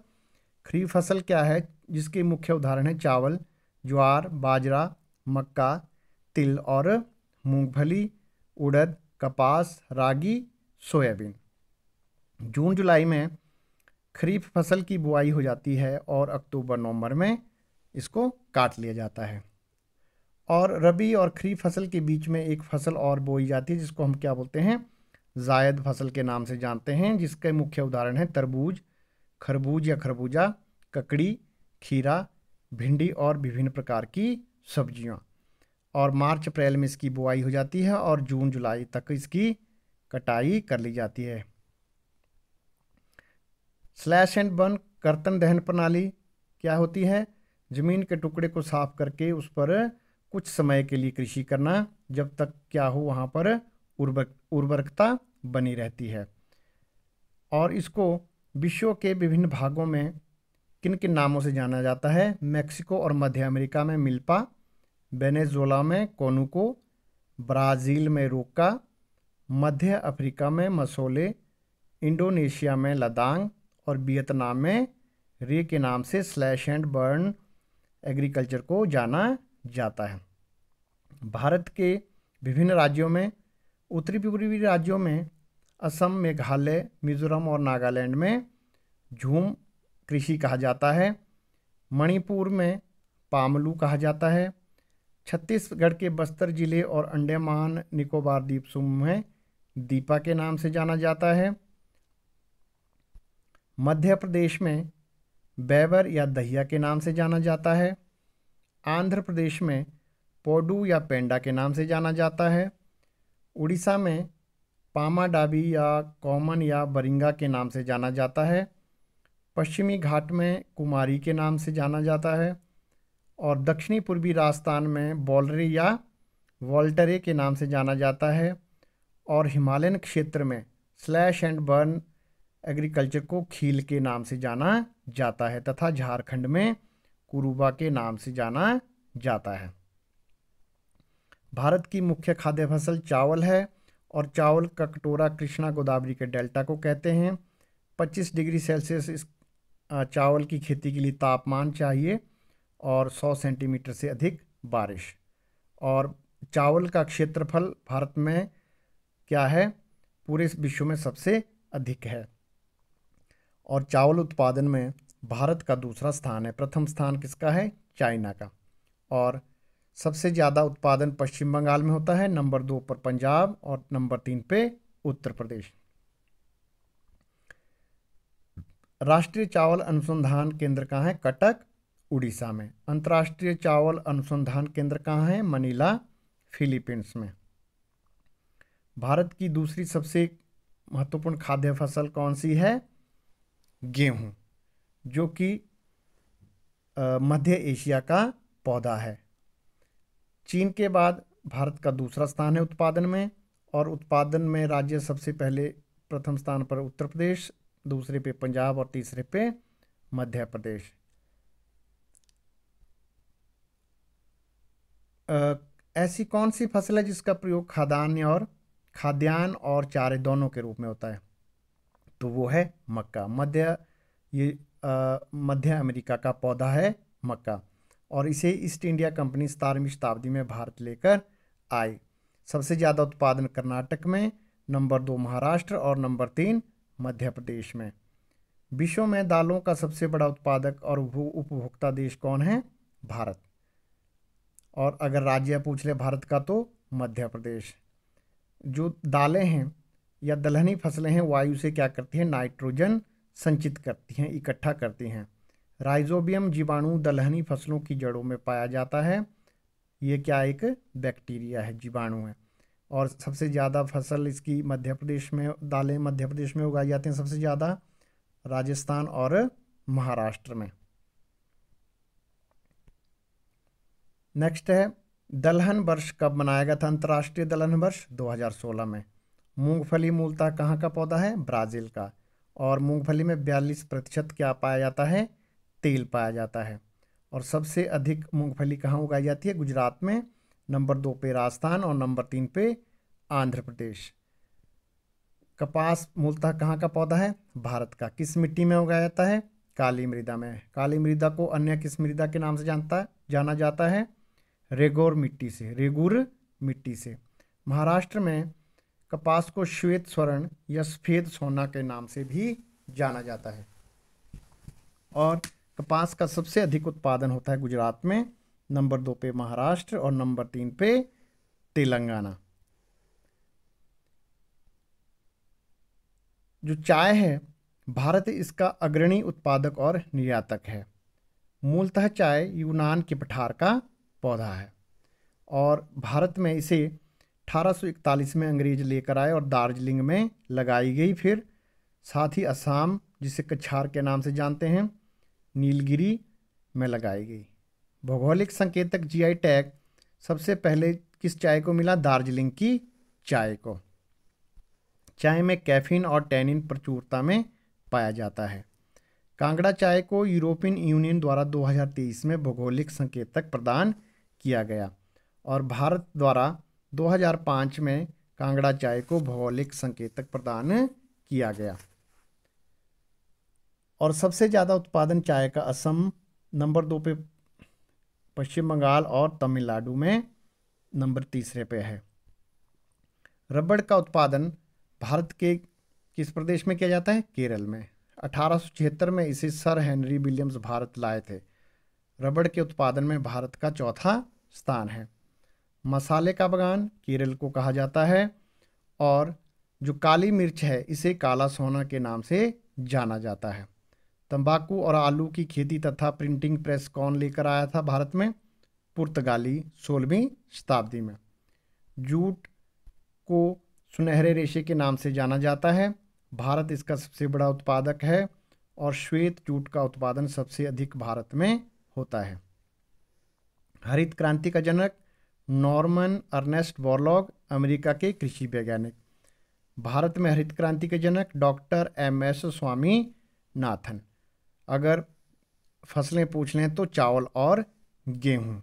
खरीफ फसल क्या है, जिसके मुख्य उदाहरण है चावल, ज्वार, बाजरा, मक्का, तिल और मूंगफली, उड़द, कपास, रागी, सोयाबीन। जून जुलाई में खरीफ फसल की बुआई हो जाती है और अक्टूबर नवंबर में इसको काट लिया जाता है। और रबी और खरीफ फसल के बीच में एक फसल और बोई जाती है, जिसको हम क्या बोलते हैं, जायद फसल के नाम से जानते हैं, जिसके मुख्य उदाहरण हैं तरबूज, खरबूज या खरबूजा, ककड़ी, खीरा, भिंडी और विभिन्न प्रकार की सब्जियां। और मार्च अप्रैल में इसकी बुआई हो जाती है और जून जुलाई तक इसकी कटाई कर ली जाती है। स्लैश एंड बर्न कर्तन दहन प्रणाली क्या होती है, जमीन के टुकड़े को साफ करके उस पर कुछ समय के लिए कृषि करना, जब तक क्या हो वहाँ पर उर्वरकता बनी रहती है। और इसको विश्व के विभिन्न भागों में किन किन नामों से जाना जाता है, मैक्सिको और मध्य अमेरिका में मिल्पा, वेनेजुएला में कोनुको, ब्राज़ील में रोका, मध्य अफ्रीका में मसोले, इंडोनेशिया में लदांग और वियतनाम में रे के नाम से स्लैश एंड बर्न एग्रीकल्चर को जाना जाता है। भारत के विभिन्न राज्यों में, उत्तरी पूर्वी राज्यों में असम, मेघालय, मिजोरम और नागालैंड में झूम कृषि कहा जाता है। मणिपुर में पामलू कहा जाता है। छत्तीसगढ़ के बस्तर जिले और अंडमान निकोबार द्वीप समूह में दीपा के नाम से जाना जाता है। मध्य प्रदेश में बैवर या दहिया के नाम से जाना जाता है। आंध्र प्रदेश में पोडू या पेंडा के नाम से जाना जाता है। उड़ीसा में पामा डाबी या कॉमन या बरिंगा के नाम से जाना जाता है। पश्चिमी घाट में कुमारी के नाम से जाना जाता है। और दक्षिणी पूर्वी राजस्थान में बॉलरे या वॉल्टरे के नाम से जाना जाता है। और हिमालयन क्षेत्र में स्लैश एंड बर्न एग्रीकल्चर को खील के नाम से जाना जाता है तथा झारखंड में कुरुबा के नाम से जाना जाता है। भारत की मुख्य खाद्य फसल चावल है और चावल का कटोरा कृष्णा गोदावरी के डेल्टा को कहते हैं। 25 डिग्री सेल्सियस इस चावल की खेती के लिए तापमान चाहिए और 100 सेंटीमीटर से अधिक बारिश। और चावल का क्षेत्रफल भारत में क्या है, पूरे विश्व में सबसे अधिक है। और चावल उत्पादन में भारत का दूसरा स्थान है। प्रथम स्थान किसका है, चाइना का। और सबसे ज़्यादा उत्पादन पश्चिम बंगाल में होता है, नंबर 2 पर पंजाब और नंबर 3 पे उत्तर प्रदेश। राष्ट्रीय चावल अनुसंधान केंद्र कहाँ है, कटक, उड़ीसा में। अंतर्राष्ट्रीय चावल अनुसंधान केंद्र कहाँ है, मनीला, फिलीपींस में। भारत की दूसरी सबसे महत्वपूर्ण खाद्य फसल कौन सी है, गेहूं, जो कि मध्य एशिया का पौधा है। चीन के बाद भारत का दूसरा स्थान है उत्पादन में। और उत्पादन में राज्य सबसे पहले प्रथम स्थान पर उत्तर प्रदेश, दूसरे पे पंजाब और तीसरे पे मध्य प्रदेश। ऐसी कौन सी फसल है जिसका प्रयोग खाद्यान्न और चारे दोनों के रूप में होता है, तो वो है मक्का। मध्य अमेरिका का पौधा है मक्का। और इसे ईस्ट इंडिया कंपनी 17वीं शताब्दी में भारत लेकर आई। सबसे ज़्यादा उत्पादन कर्नाटक में, नंबर 2 महाराष्ट्र और नंबर 3 मध्य प्रदेश में। विश्व में दालों का सबसे बड़ा उत्पादक और उपभोक्ता देश कौन है, भारत। और अगर राज्य पूछ ले भारत का तो मध्य प्रदेश। जो दालें हैं या दलहनी फसलें हैं, वायु से क्या करती हैं, नाइट्रोजन संचित करती हैं, इकट्ठा करती हैं। राइजोबियम जीवाणु दलहनी फसलों की जड़ों में पाया जाता है। ये क्या एक बैक्टीरिया है, जीवाणु है। और सबसे ज़्यादा फसल इसकी मध्य प्रदेश में, दालें मध्य प्रदेश में उगाई जाती हैं सबसे ज़्यादा, राजस्थान और महाराष्ट्र में। नेक्स्ट है, दलहन वर्ष कब मनाया गया था, अंतर्राष्ट्रीय दलहन वर्ष 2016 में। मूंगफली मूलतः कहाँ का पौधा है, ब्राज़ील का। और मूंगफली में 42% क्या पाया जाता है, तेल पाया जाता है। और सबसे अधिक मूंगफली कहाँ उगाई जाती है? गुजरात में, नंबर 2 पे राजस्थान और नंबर 3 पे आंध्र प्रदेश। कपास मूलतः कहाँ का पौधा है? भारत का। किस मिट्टी में उगाया जाता है? काली मृदा में। काली मृदा को अन्य किस मृदा के नाम से जाना जाता है? रेगुर मिट्टी से। महाराष्ट्र में कपास को श्वेत स्वर्ण या सफेद सोना के नाम से भी जाना जाता है। और कपास का सबसे अधिक उत्पादन होता है गुजरात में, नंबर 2 पे महाराष्ट्र और नंबर 3 पे तेलंगाना। जो चाय है, भारत इसका अग्रणी उत्पादक और निर्यातक है। मूलतः चाय यूनान के पठार का पौधा है और भारत में इसे 1841 में अंग्रेज लेकर आए और दार्जिलिंग में लगाई गई। फिर साथ ही असम, जिसे कछार के नाम से जानते हैं, नीलगिरी में लगाई गई। भौगोलिक संकेतक जीआई टैग सबसे पहले किस चाय को मिला? दार्जिलिंग की चाय को। चाय में कैफीन और टैनिन प्रचुरता में पाया जाता है। कांगड़ा चाय को यूरोपियन यूनियन द्वारा 2023 में भौगोलिक संकेतक प्रदान किया गया और भारत द्वारा 2005 में कांगड़ा चाय को भौगोलिक संकेतक प्रदान किया गया। और सबसे ज़्यादा उत्पादन चाय का असम, नंबर 2 पे पश्चिम बंगाल और तमिलनाडु में नंबर 3 पे है। रबड़ का उत्पादन भारत के किस प्रदेश में किया जाता है? केरल में। 1876 में इसे सर हेनरी विलियम्स भारत लाए थे। रबड़ के उत्पादन में भारत का चौथा स्थान है। मसाले का बगान केरल को कहा जाता है और जो काली मिर्च है इसे काला सोना के नाम से जाना जाता है। तंबाकू और आलू की खेती तथा प्रिंटिंग प्रेस कौन लेकर आया था भारत में? पुर्तगाली 16वीं शताब्दी में। जूट को सुनहरे रेशे के नाम से जाना जाता है। भारत इसका सबसे बड़ा उत्पादक है और श्वेत जूट का उत्पादन सबसे अधिक भारत में होता है। हरित क्रांति का जनक नॉर्मन अर्नेस्ट बोरलॉग, अमेरिका के कृषि वैज्ञानिक। भारत में हरित क्रांति के जनक डॉक्टर MS स्वामीनाथन। अगर फसलें पूछ लें तो चावल और गेहूं।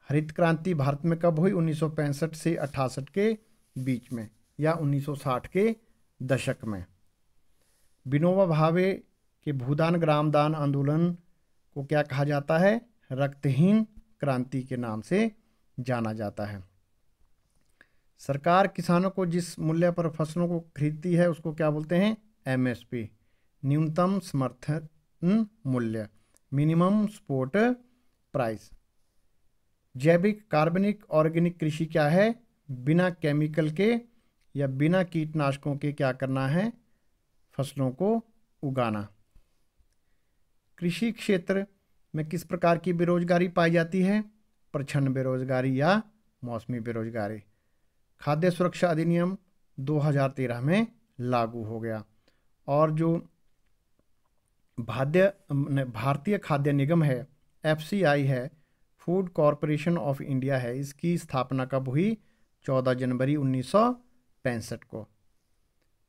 हरित क्रांति भारत में कब हुई? 1965 से 68 के बीच में या 1960 के दशक में। विनोबा भावे के भूदान ग्रामदान आंदोलन को क्या कहा जाता है? रक्तहीन क्रांति के नाम से जाना जाता है। सरकार किसानों को जिस मूल्य पर फसलों को खरीदती है उसको क्या बोलते हैं? MSP, न्यूनतम समर्थन मूल्य, मिनिमम सपोर्ट प्राइस। जैविक, कार्बनिक, ऑर्गेनिक कृषि क्या है? बिना केमिकल के या बिना कीटनाशकों के क्या करना है? फसलों को उगाना। कृषि क्षेत्र में किस प्रकार की बेरोजगारी पाई जाती है? प्रच्छन्न बेरोजगारी या मौसमी बेरोजगारी। खाद्य सुरक्षा अधिनियम 2013 में लागू हो गया और जो भारतीय खाद्य निगम है, FCI है, फूड कॉरपोरेशन ऑफ इंडिया है, इसकी स्थापना कब हुई? 14 जनवरी 1965 को।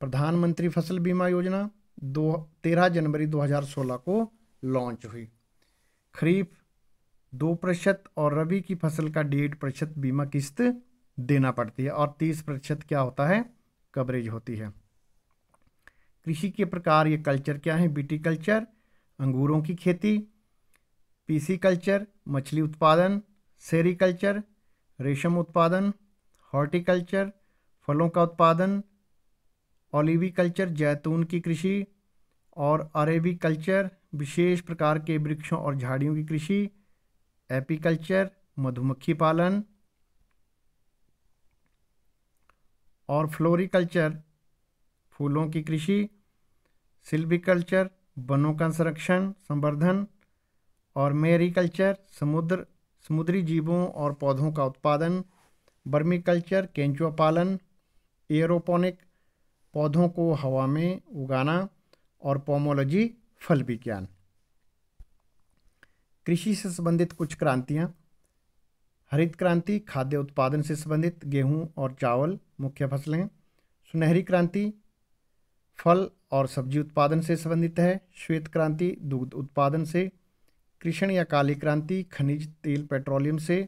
प्रधानमंत्री फसल बीमा योजना 13 जनवरी 2016 को लॉन्च हुई। खरीफ 2% और रबी की फसल का 1.5% बीमा किस्त देना पड़ती है और 30% क्या होता है? कवरेज होती है। कृषि के प्रकार ये कल्चर क्या है? विटीकल्चर, अंगूरों की खेती, पीसीकल्चर, मछली उत्पादन, सेरीकल्चर, रेशम उत्पादन, हॉर्टिकल्चर, फलों का उत्पादन, ओलिविकल्चर, जैतून की कृषि और अरेबिकल्चर, विशेष प्रकार के वृक्षों और झाड़ियों की कृषि, एपीकल्चर, मधुमक्खी पालन और फ्लोरिकल्चर, फूलों की कृषि, सिल्वीकल्चर, वनों का संरक्षण संवर्धन और मेरीकल्चर, समुद्री जीवों और पौधों का उत्पादन, वर्मीकल्चर, केंचुआ पालन, एयरोपोनिक, पौधों को हवा में उगाना और पोमोलॉजी, फल विज्ञान। कृषि से संबंधित कुछ क्रांतियाँ। हरित क्रांति खाद्य उत्पादन से संबंधित, गेहूं और चावल मुख्य फसलें। सुनहरी क्रांति फल और सब्जी उत्पादन से संबंधित है। श्वेत क्रांति दूध उत्पादन से। कृष्ण या काली क्रांति खनिज तेल पेट्रोलियम से,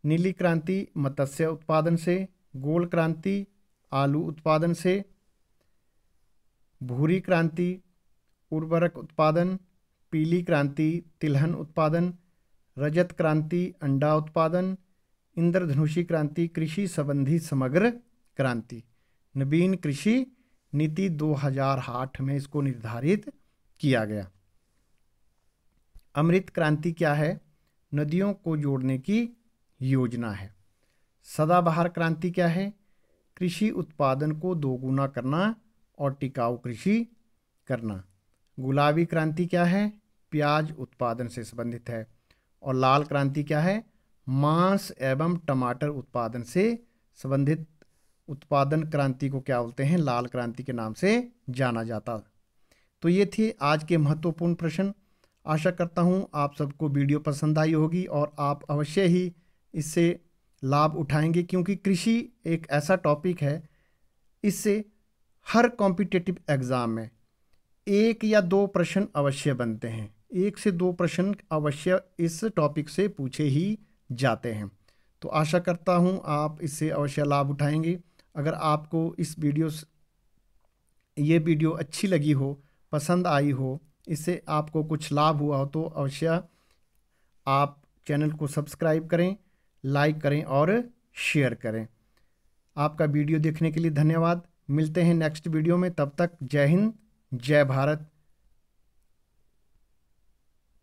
नीली क्रांति मत्स्य उत्पादन से, गोल क्रांति आलू उत्पादन से, भूरी क्रांति उर्वरक उत्पादन, पीली क्रांति तिलहन उत्पादन, रजत क्रांति अंडा उत्पादन, इंद्रधनुषी क्रांति कृषि संबंधी समग्र क्रांति। नवीन कृषि नीति 2008 में इसको निर्धारित किया गया। अमृत क्रांति क्या है? नदियों को जोड़ने की योजना है। सदाबहार क्रांति क्या है? कृषि उत्पादन को दोगुना करना और टिकाऊ कृषि करना। गुलाबी क्रांति क्या है? प्याज उत्पादन से संबंधित है। और लाल क्रांति क्या है? मांस एवं टमाटर उत्पादन से संबंधित उत्पादन क्रांति को क्या बोलते हैं? लाल क्रांति के नाम से जाना जाता। तो ये थे आज के महत्वपूर्ण प्रश्न। आशा करता हूँ आप सबको वीडियो पसंद आई होगी और आप अवश्य ही इससे लाभ उठाएंगे, क्योंकि कृषि एक ऐसा टॉपिक है, इससे हर कॉम्पिटिटिव एग्ज़ाम में 1 या 2 प्रश्न अवश्य बनते हैं। 1 से 2 प्रश्न अवश्य इस टॉपिक से पूछे ही जाते हैं। तो आशा करता हूँ आप इससे अवश्य लाभ उठाएंगे। अगर आपको ये वीडियो अच्छी लगी हो, पसंद आई हो, इससे आपको कुछ लाभ हुआ हो, तो अवश्य आप चैनल को सब्सक्राइब करें, लाइक करें और शेयर करें। आपका वीडियो देखने के लिए धन्यवाद। मिलते हैं नेक्स्ट वीडियो में। तब तक जय हिंद, जय भारत,